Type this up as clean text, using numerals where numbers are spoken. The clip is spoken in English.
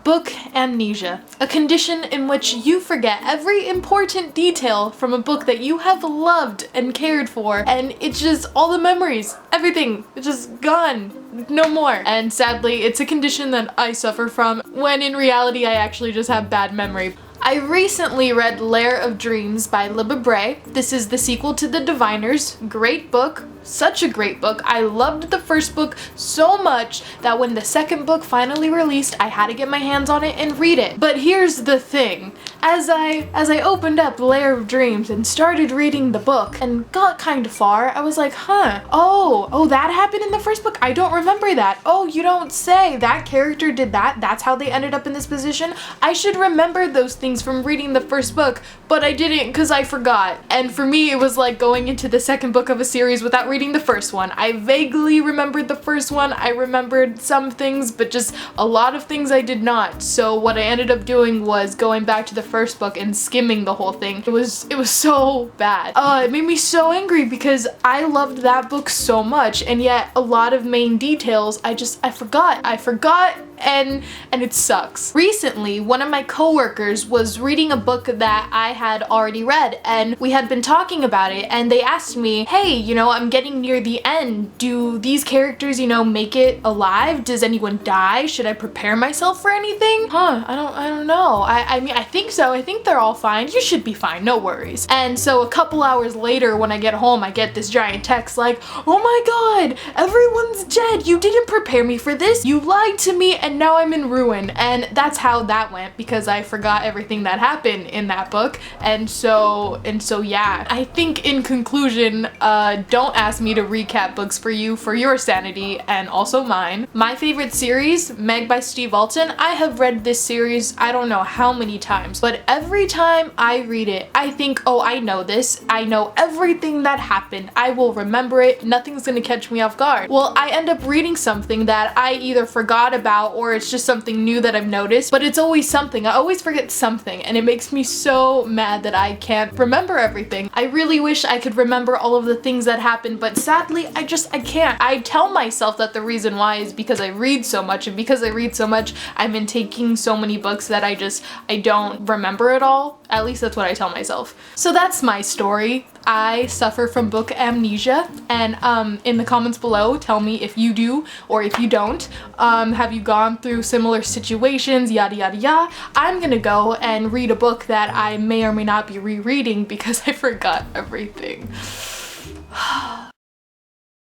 book amnesia, a condition in which you forget every important detail from a book that you have loved and cared for, and it's just all the memories, everything, it's just gone, no more. And sadly, it's a condition that I suffer from, when in reality I actually just have bad memory. I recently read Lair of Dreams by Libba Bray. This is the sequel to The Diviners. Great book. Such a great book. I loved the first book so much that when the second book finally released, I had to get my hands on it and read it. But here's the thing. As I opened up Lair of Dreams and started reading the book and got kind of far, I was like, oh, that happened in the first book? I don't remember that. Oh, you don't say. That character did that? That's how they ended up in this position? I should remember those things from reading the first book, but I didn't because I forgot. And for me, it was like going into the second book of a series without reading the first one. I vaguely remembered the first one. I remembered some things, but just a lot of things I did not. So what I ended up doing was going back to the first book and skimming the whole thing. It was so bad. It made me so angry because I loved that book so much, and yet a lot of main details I forgot, and it sucks. Recently, one of my coworkers was reading a book that I had already read, and we had been talking about it, and they asked me, hey, I'm getting near the end. Do these characters, make it alive? Does anyone die? Should I prepare myself for anything? I don't know. I mean, I think so. I think they're all fine. You should be fine, no worries. And so a couple hours later when I get home, I get this giant text like, oh my god, everyone's dead. You didn't prepare me for this. You lied to me and now I'm in ruin. And that's how that went because I forgot everything that happened in that book. And so yeah. I think in conclusion, don't ask me to recap books for you for your sanity and also mine. My favorite series, Meg by Steve Alton, I have read this series I don't know how many times, but every time I read it, I think, oh, I know this. I know everything that happened. I will remember it. Nothing's gonna catch me off guard. Well, I end up reading something that I either forgot about or it's just something new that I've noticed, but it's always something. I always forget something, and it makes me so mad that I can't remember everything. I really wish I could remember all of the things that happened, but sadly, I can't. I tell myself that the reason why is because I read so much, and because I read so much, I've been taking so many books that I don't remember it all. At least that's what I tell myself. So that's my story. I suffer from book amnesia, and in the comments below, tell me if you do or if you don't. Have you gone through similar situations, yada yada yada. I'm gonna go and read a book that I may or may not be rereading because I forgot everything.